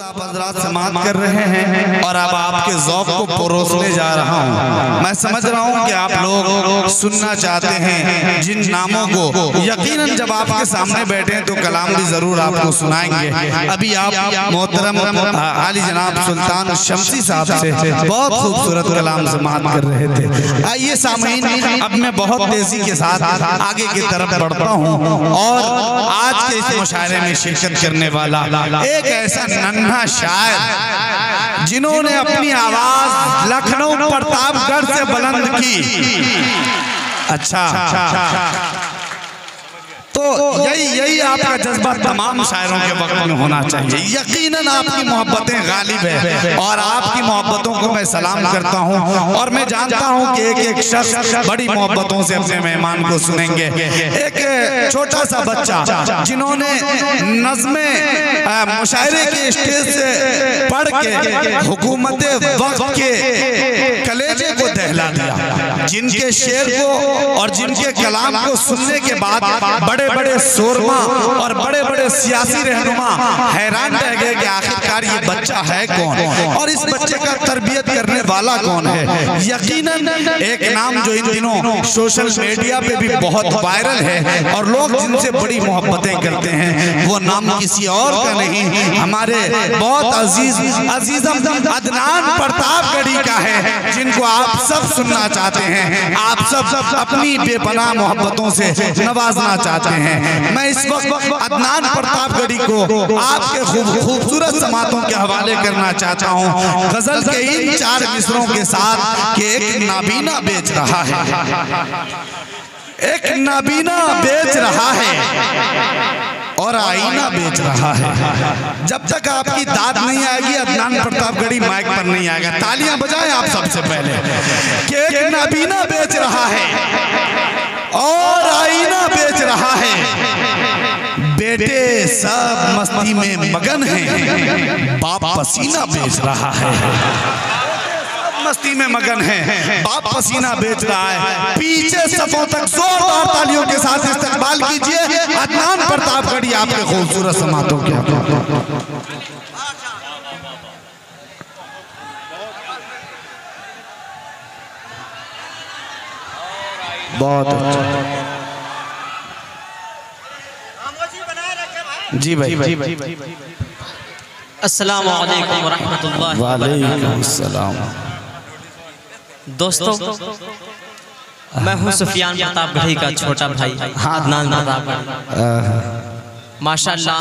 आप हजरात समाअत कर रहे हैं और अब आपके ज़ौक़ को परोसने जा रहा हूँ। मैं समझ रहा हूँ कि आप लोग सुनना चाहते हैं जिन नामों को यकीनन जब आपके सामने बैठे हैं तो कलाम भी ज़रूर आपको सुनाएंगे। अभी आप मोहतरम आली जनाब सुल्तान शमसी साहब से बहुत खूबसूरत कलाम समाअत कर रहे थे। आइए सामीन, अब मैं बहुत तेजी के साथ आगे की तरफ बढ़ता हूँ और आज के इस मुशायरे में शिरकत करने वाला एक ऐसा नन्हा शायर जिन्होंने अपनी आवाज लखनऊ प्रतापगढ़ से बुलंद की। अच्छा, तो यही आपका जज्बा तमाम शायरों के वक्त में होना चाहिए। यकीनन आपकी मोहब्बतें गालिब है और आपकी मोहब्बतों को मैं सलाम करता हूं और मैं जानता हूं कि एक एक शख्स बड़ी मोहब्बतों से अपने मेहमान को सुनेंगे। एक छोटा सा बच्चा जिन्होंने नज़्मे मुशायरे के स्टेज से पढ़ के हुकूमत वक्त के कलेजे को दहला दिया, जिनके शेर को और जिनके कलाम को सुनने के बाद बड़े बड़े शोरमा और बड़े बड़े सियासी रहनुमा हैरान रह गए कि आखिरकार ये बच्चा है कौन और इस बच्चे का तरबियत करने वाला कौन है। यकीनन एक नाम जो इन दिनों सोशल मीडिया पे भी बहुत वायरल है और लोग जिनसे बड़ी मोहब्बतें करते हैं, वो नाम किसी और का नहीं, हमारे बहुत अजीजम अदनान प्रतापगढ़ी का है, जिनको आप सब सुनना चाहते हैं, आप सब अपनी बेपनाह मोहब्बतों से नवाजना चाहते हैं। मैं इस वक्त अदनान प्रतापगढ़ी को आपके खूबसूरत समातों के हवाले करना चाहता हूँ, गजल के इन 4 मिसरों के साथ कि एक नाबीना बेच रहा है, एक नाबीना बेच रहा है और आईना बेच रहा है। जब तक आपकी दाद नहीं आएगी अदनान प्रतापगढ़ी माइक पर नहीं आएगा। तालियां बजाएं आप सबसे पहले कि एक नाबीना बेच रहा है और आईना बेच रहा है। बेटे सब मस्ती में मगन हैं, बाप पसीना बेच रहा है। मस्ती में मगन है, बाप पसीना बेच रहा है। पीछे सफों तक जोरदार तालियों के साथ इस्तकबाल कीजिए अदनान प्रतापगढ़ी आपके खूबसूरत समातों के। बहुत अच्छा जी भाई। अस्सलाम वालेकुम वरहमतुल्लाह। वालेकुम अस्सलाम। दोस्तों, मैं हूँ सुफियान प्रतापगढ़ी का छोटा भाई अदनान प्रतापगढ़ी। माशाअल्लाह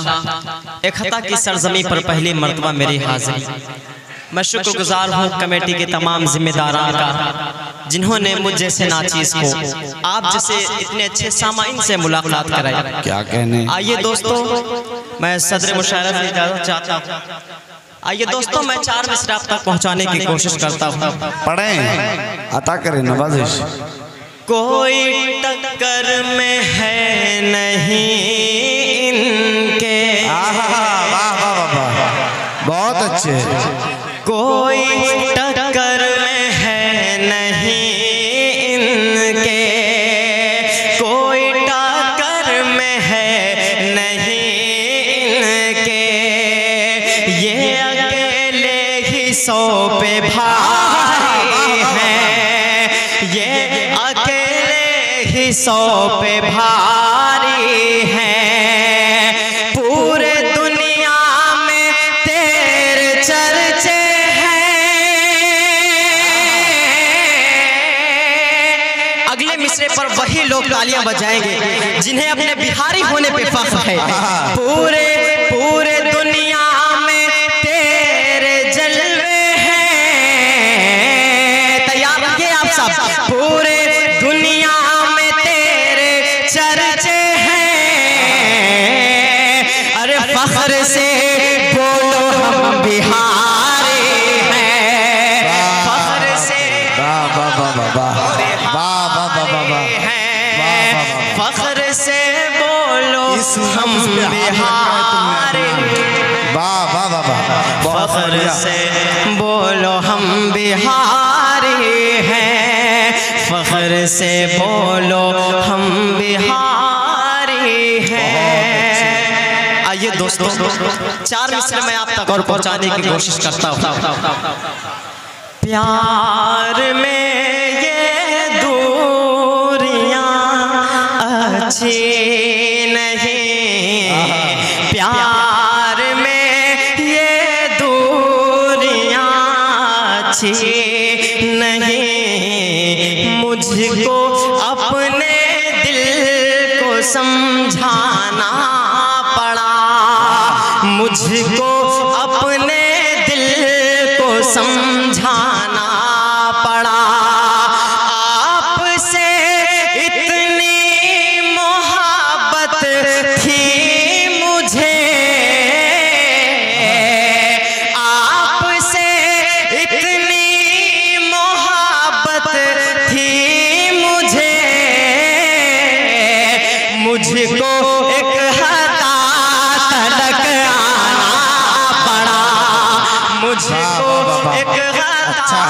एक खता की सरजमी पर पहली मर्तबा मेरी हाजिरी। मैं शुक्रगुजार हूँ कमेटी के तमाम जिम्मेदारान का, जिन्होंने मुझ जैसे नाचीज को आप जैसे इतने अच्छे सामाइन से मुलाकात कराई। क्या कहने। आइए दोस्तों, मैं सदर मुशायरा से इजाज़त चाहता हूँ। आइए दोस्तों, मैं 4 मिसरा आप तक पहुँचाने की कोशिश करता हूँ। पढ़ें, अता करें नवाजिश। कोई टक्कर में है नहीं इनके। वाह वाह वाह, बहुत अच्छे। कोई टक्कर में है नहीं इनके, कोई टक्कर में है नहीं इनके, ये अकेले ही 100 पे भारी हैं, ये अकेले ही 100 पे भारी हैं। पूरे दुनिया में तेरे चर्चे पर वही लोग तालियां बजाएंगे जिन्हें अपने बिहारी होने पे फख्र है। पूरे दुनिया में तेरे जलवे हैं। तैयार रहिए आप सब। पूरे दुनिया में तेरे चर्चे हैं। अरे फख्र से बोलो हम बिहारी हैं, फख्र से फख्र से बोलो हम बिहारी, फख्र से बोलो हम बिहारी हैं, फख्र से बोलो हम बिहारी हैं। आइए दोस्तों 4 मिसरे मैं आप तक और पहुंचाने की कोशिश करता हूँ। प्यार में ये दूरियां अच्छी नहीं, प्यार में ये दूरियां अच्छी नहीं, मुझको अपने दिल को समझाना पड़ा, मुझको अपने दिल को समझाना पड़ा। आपसे इतनी मोहब्बत थी मुझे, आपसे इतनी मोहब्बत थी मुझे, मुझको एक हता तलक आना पड़ा, मुझको एक हता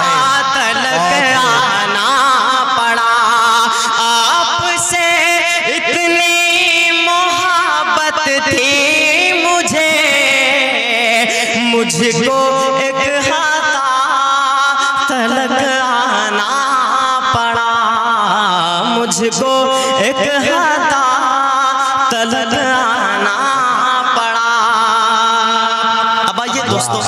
तलक आना पड़ा। आपसे इतनी मोहब्बत थी मुझे, मुझको एक हता तलक आना पड़ा, मुझको एक हता तलक आना पड़ा। अब आइए दोस्तों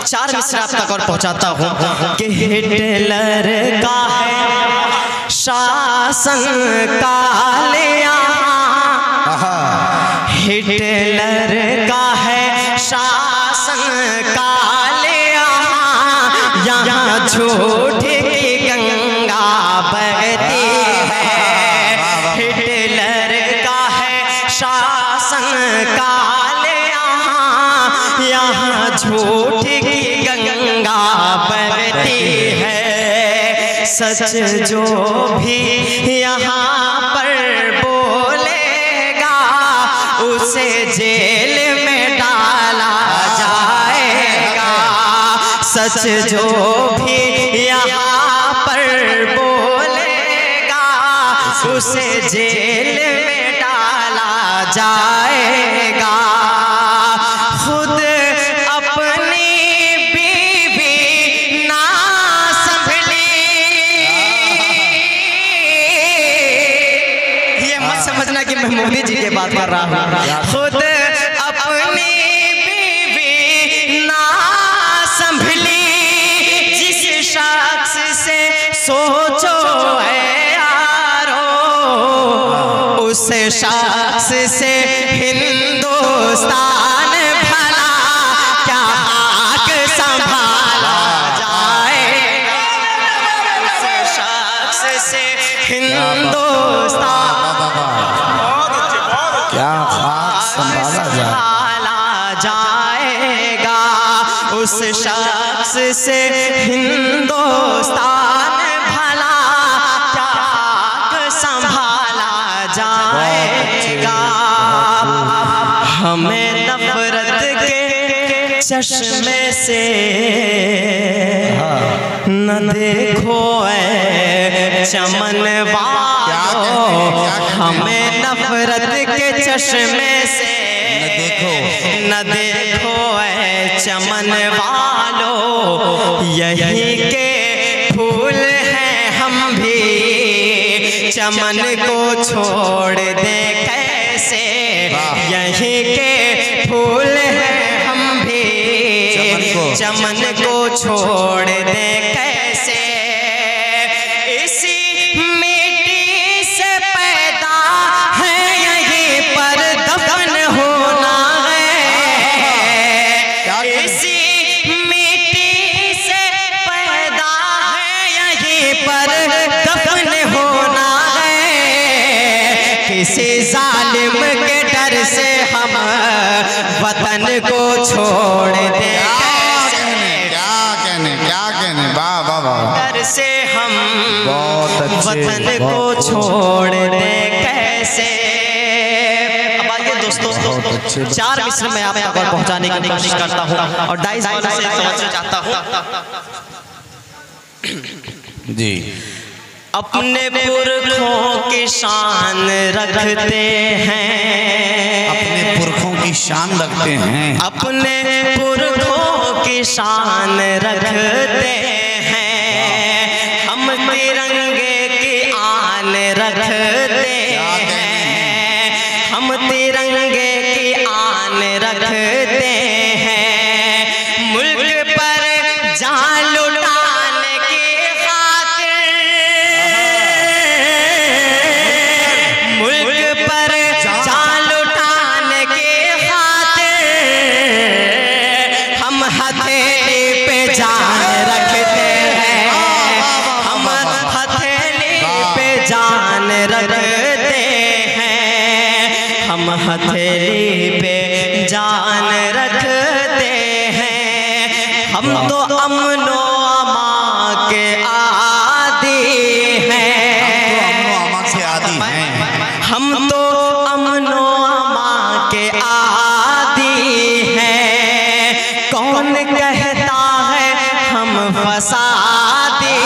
4 मिसरे आप तक और पहुंचाता हूँ कि हिटलर का है शासन कालिया, हिटलर का है शासन कालिया, यहाँ झूठ की गंगा बहती है, हिटलर का है शासन कालिया, यहाँ झूठ की गंगा बहती है। सच जो भी यहाँ पर बोलेगा उसे जेल में डाला जाएगा, सच जो भी यहाँ पर बोलेगा उसे जेल में डाला जाएगा। खुद अपनी बीवी ना संभली, ये मत समझना कि मैं मोदी जी की बात कर रहा हूँ, खुद अपनी बीवी ना संभली, जिस शख्स से सोचो है यारो, उस शख्स से हिंदुस्तान भला क्या हाक संभाला जाएगा, उस शख्स से हिंदुस्तान क्या हाक संभाला जाएगा, उस शख्स से हिंदुस्तान भला क्या हाक संभाला जाएगा। हमें नफरत के चश्मे से न देखो ऐ चमन वालों, हमें नफरत के चश्मे से न देखो ऐ चमन वालों, यहीं के फूल हैं हम भी, चमन को छोड़ दे कैसे, यहीं के फूल हैं हम भी, चमन को छोड़ दे कैसे। इसी मिट्टी से पैदा है यहीं पर दफन होना है, इसी मिट्टी से पैदा है यहीं पर दफन होना है। किसी जालिम के डर से हम वतन को छोड़ दे, क्या कहने वाह वाह वाह, डर से हम वतन को छोड़ दे कैसे। अब आइए दोस्तों 4 मिसरे में आप तक पहुंचाने की कोशिश करता हूं और डाइस वालों से तवज्जो चाहता हूं। जी अपने पुरखों की शान रखते हैं, अपने पुरखों की शान रखते हैं, अपने पुरखों की शान रखते हैं, हम तिरंगे की आन रखते हैं, हम तिरंगे की आन रखते हैं, मुल्क पर जान लुटाने की खातिर, मुल्क पर जान लुटाने की खातिर, हम हथेली पे जान रखते हैं, हम हथेली पे जान रखते हैं, हम हथेली पे जान रखते हैं, हम तो अमनो अमा के आदी हैं, हम तो अमनो अमा के आदी हैं, कौन कहता है हम फसादी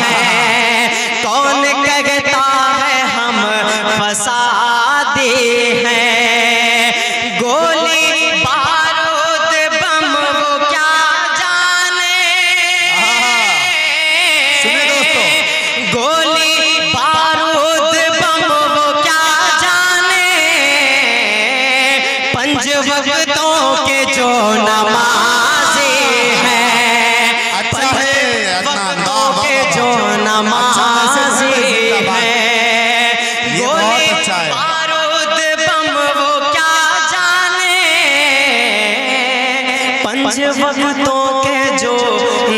हैं, कौन कहता है हम फसादी हैं, गोली बारूद बम वो क्या जाने, सुनिए दोस्तों, गोली बारूद बम वो क्या जाने, पंज वक्तों के जो नमाज़ी हैं, अच्छा है, वक्तों के जो नमाज़ी हैं, गोली अच्छा है। बारूद बम वो क्या जाने, पंज वक्तों के जो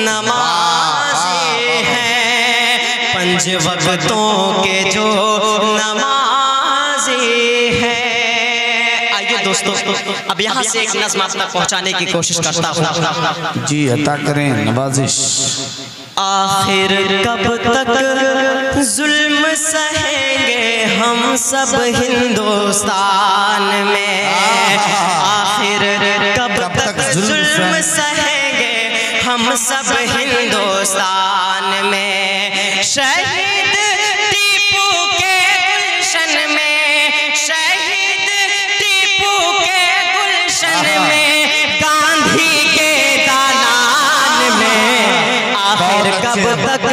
नमाज़ी हैं, पंज वक्तों के जो नमाज़ी हैं। आइए दोस्तों, अब यहाँ से एक नज़्म आप तक पहुँचाने की कोशिश करता हूँ। जी अता करें नवाजिश। आखिर कब तक जुल्म सहेंगे हम सब हिंदुस्तान में, आखिर कब तक जुल्म सहेंगे हम सब हिंदुस्तान में, शहीद टीपू के गुलशन में, शहीद टीपू के गुलशन में, गांधी के दालान में, आखिर कब तक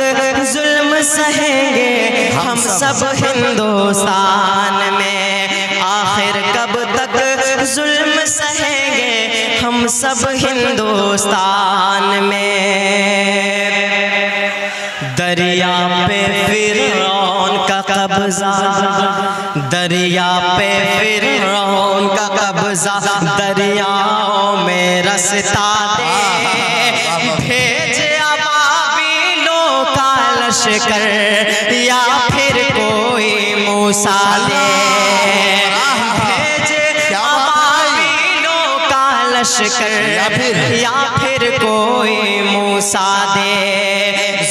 जुल्म सहेंगे हम सब हिंदुस्तान में, आखिर कब तक जुल्म सहेंगे हम सब हिंदुस्तान में। दरिया पे फिरौन का कब्जा, दरिया पे फिरौन का कब्जा, दरियाओं में रसता दे, भेज अबाबिलों का लश्कर या फिर कोई मूसा दे, भेज अबाबिलों का लश्कर या फिर कोई मूसा दे,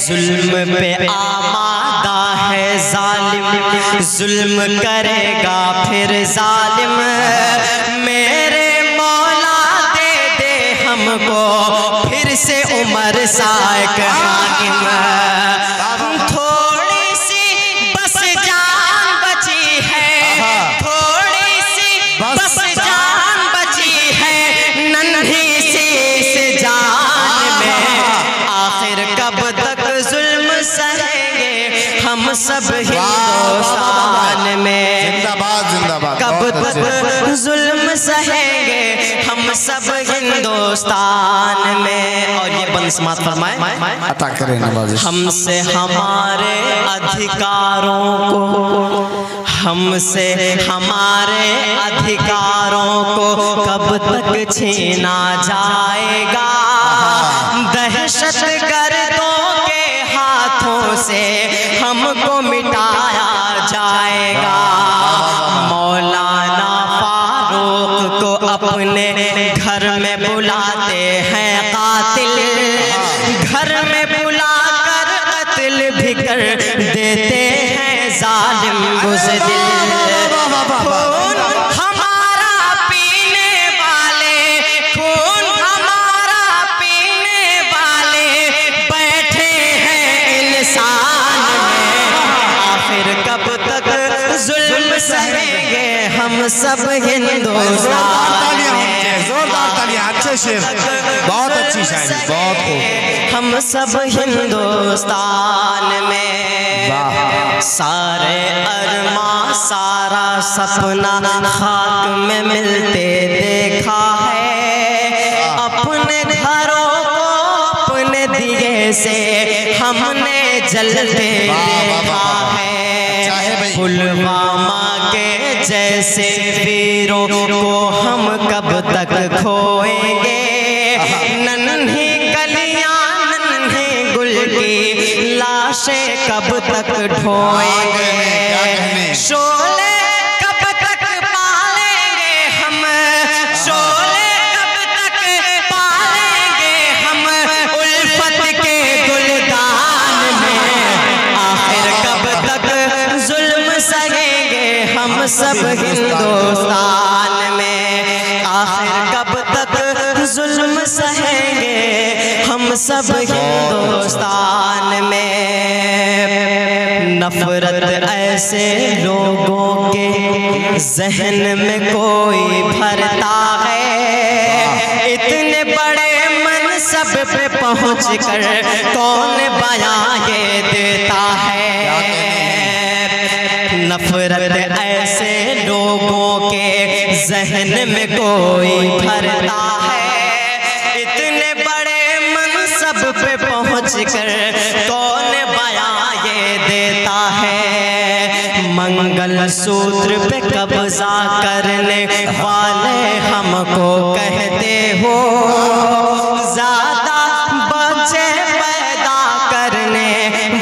जुल्म पे आमादा है जालिम, जुल्म करेगा फिर जालिम, मेरे मौला दे दे हमको फिर से उमर सा एक हाकिम, थोड़ी सी बस जान बची है, थोड़ी सी बस जान बची है, नन्ही सी इस जान में, आखिर कब तक जुल्म सहेंगे हम सब हिंदुस्तान में, जिंदाबाद जिंदाबाद, कब तक जुल्म सहेंगे हम सब हिंदुस्तान में। और ये बंद समात फरमाए, अता करें नवाजिश। हमसे हमारे अधिकारों को, हमसे हमारे अधिकारों को कब तक छीना जाएगा, दहशत गर्दों के हाथों से हमको मिटाया जाएगा, मौलाना फारूक को अपने घर में बुलाते हैं कातिल, घर में बुलाकर कत्ल भी कर देते हैं जालिम बुज़दिल, खून हमारा पीने वाले, खून हमारा पीने वाले बैठे हैं इंसान में, आखिर कब तक जुल्म सहेंगे हम सब हिंदुस्तान में, जोरदार तालियां, अच्छे शेर, बहुत अच्छी शायरी, बहुत खूब। हम सब हिंदुस्तान में सारे अरमा सारा सपना खाक में मिलते देखा है। अपने घरों को अपने दिए से हमने जलते देखा है। पुलवामा के जैसे वीरों को हम कब तक खोएंगे। नन्ही गलियां नन्हे गुल की लाशें कब तक ढोएंगे। शोले कब तक पालेंगे हम, शोले कब तक पालेंगे हम उल्फत के गुलदान में। आखिर कब तक जुल्म सहेंगे हम सब हिंदुस्तान में। आखिर कब तक जुल्म सहेंगे हम सब हिंदुस्तान में। नफरत ऐसे लोगों के जहन में कोई भरता है। इतने बड़े मनसब पे पहुँच कर कौन बयां ये देता है। नफरत ऐसे लोगों के जहन में कोई भरता है। इतने बड़े मनसब पे पहुँच कर कौन बयां ये देता है। मंगल सूत्र पे कब्जा करने वाले हमको कहते हो, ज्यादा बच्चे पैदा करने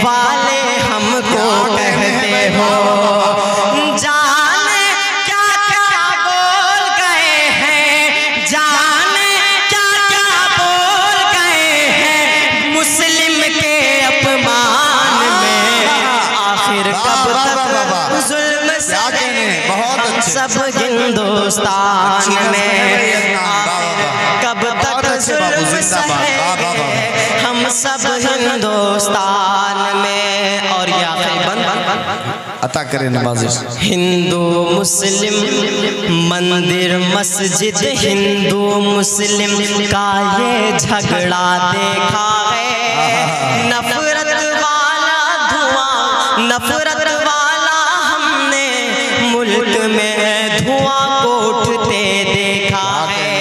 वाले हमको कहते हो। जाने क्या क्या बोल गए हैं, जाने क्या क्या बोल गए हैं मुस्लिम के अपमान में। आखिर कब तक जुल्म सहेंगे हम सब हिंदुस्तान में। कब तक जुल्म सहेंगे हम सब हिंदुस्तान में। और ये आखिरी बंद अता करें नवाजिश। हिंदू मुस्लिम मंदिर मस्जिद, हिंदू मुस्लिम का ये झगड़ा देखा है। नफरत वाला धुआं, नफरत वाला हमने मुल्क में धुआं को उठते देखा है।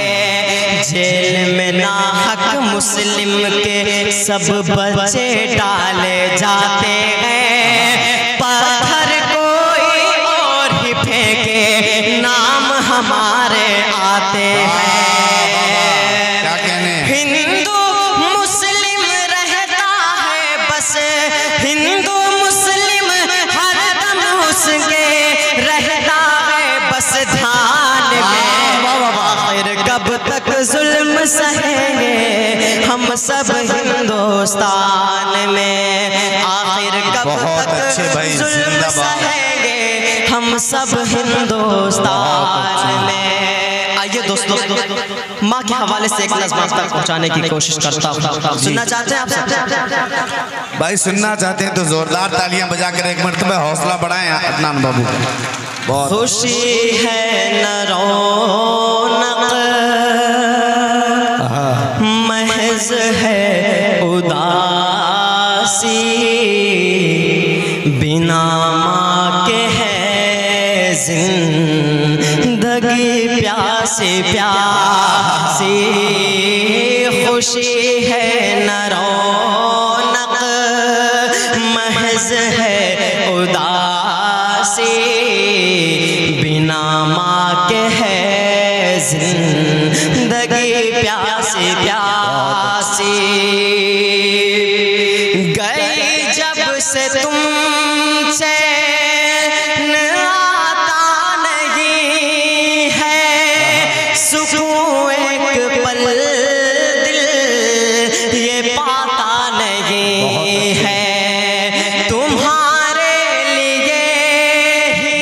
जेल में नाहक मुस्लिम के सब बच्चे डाले जाते हैं। पत्थर कोई और ही फेंके नाम हमारे आते हैं। क्या कहने, हिंदू मुस्लिम रहता है बस, हिंदू मुस्लिम हरदम उसके रहता है बस ध्यान में। आखिर कब तक जुल्म सहेंगे हम सब हिंदुस्तान में। आखिर कब तक जुल्म सहेंगे हम सब हिंदुस्तान में। आइए दोस्तों, माँ के हवाले से एक नज़्म आप तक पहुँचाने की कोशिश करता हूँ। सुनना चाहते हैं आप सब? भाई सुनना चाहते हैं तो जोरदार तालियां बजाकर एक मर्तबा हौसला बढ़ाएं अदनान बाबू। बहुत खुशी है न रौनक महज है उदासी, बिना माँ के है जिंदगी प्यासी प्यासी। खुशी है न रौनक महज है उदासी, बिना माँ के है जिंदगी प्यासी प्यासी। गई जब से तुम चैन आता नहीं है, सुकून एक पल दिल ये पाता नहीं है। तुम्हारे लिए ही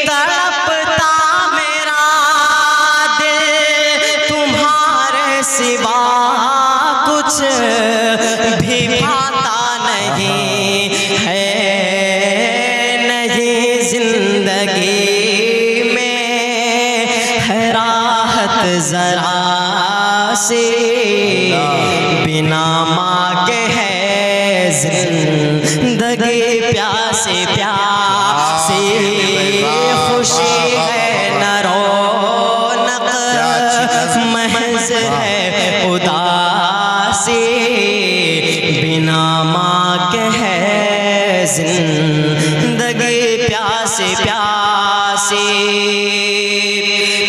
तड़पता मेरा दिल, तुम्हारे सिवा कुछ भी पाता नहीं प्यासे प्यासे खुशी है न रौनक महज है उदासी बिना माँ के है जिंदगी प्यासे प्यासे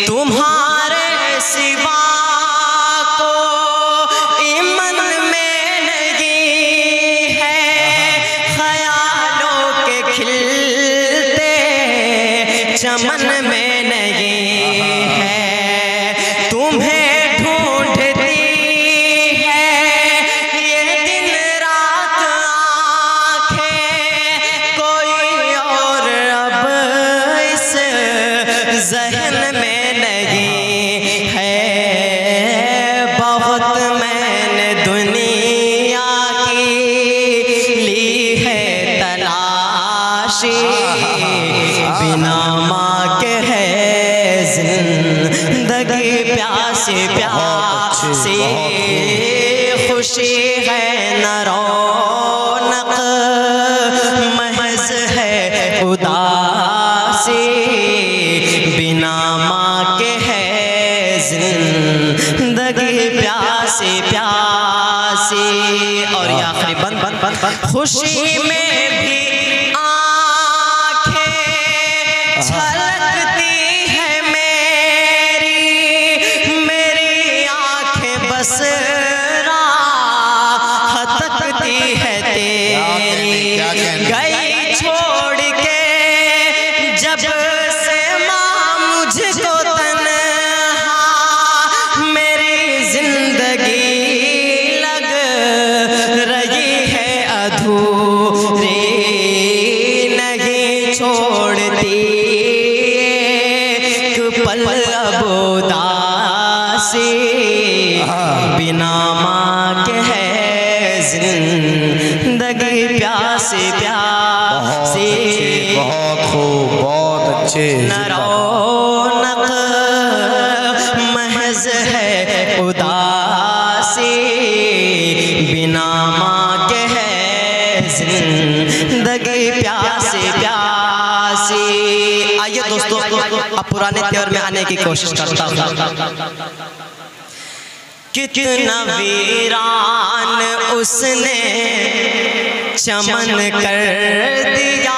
तुम्हारे सिवा को मन में नहीं है ख्यालों के खिलते चमन में नहीं है तुम्हें ढूंढती है ये दिन रात आँखें कोई और अब इस ज़हन में नहीं है बहुत मैंने दुनिया की ली है तलाशी बिना माँ के है जिंदगी प्यासे प्यासे खुशी है न रौनक महज है उदासी बिना माँ के है जिंदगी प्यासे प्यासे। और ये आखिरी बंद बंद बंद बंद खुशी में भी आँखें झलकती है मेरी आँखें बस राह तकती है तेरी गई छोड़ के जब से माँ मुझको तन्हा मेरी जिंदगी लग रही है अधूरी नहीं छोड़ती एक पल अब उदासी बिना माँ के है जिंदगी प्यासे प्यासे बहुत खूब बहुत अच्छे न रौनक महज है उदासी बिना माँ के है जिंदगी प्यासे प्यासे। आइए दोस्तों अब पुराने दौर में आने की कोशिश करता हूँ। कितना वीरान उसने चमन कर दिया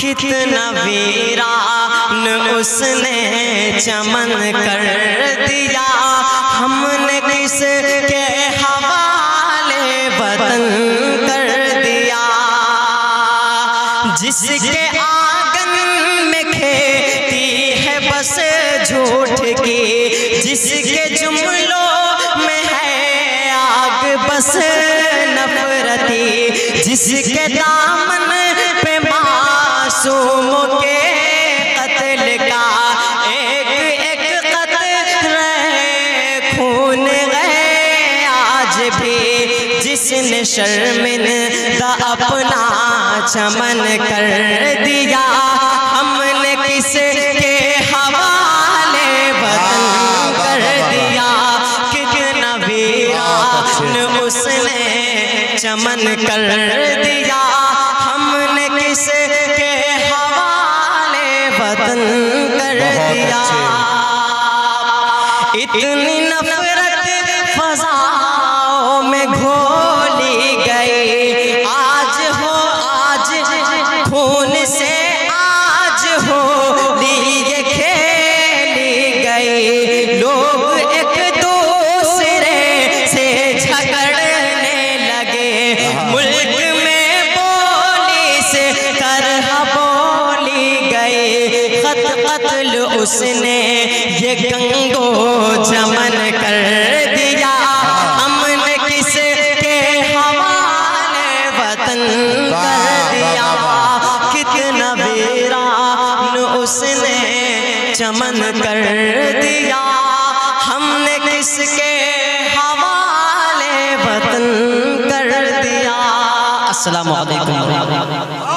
कितना वीरान उसने चमन कर दिया हमने किसके हवाले वतन कर दिया जिसके आंगन में खेती है बस झूठ की जिसके जुमलों में है आग बस नफरती जिसके दामन पे मासूमों के कत्ल का एक एक कतरे खून है आज भी जिसने शर्मिंदा अपना चमन कर दिया हमने किसके हवाले वतन कर दिया कितना वीरान उसने चमन कर दिया हमने किसके हवाले वतन कर दिया इतनी नफरत फज़ाओं में घोली गई आज खून से आज होली ये खेली गई लोग एक दूसरे से झगड़ने लगे मुल्क में बोली से करह बोली गई खत कत्ल उसने ये गंगो जमन कर दिया हमने किसके हवाले वतन कर दिया कितना वीरान उसने चमन कर दिया हमने किसके हवाले वतन कर दिया। अस्सलामु अलैकुम।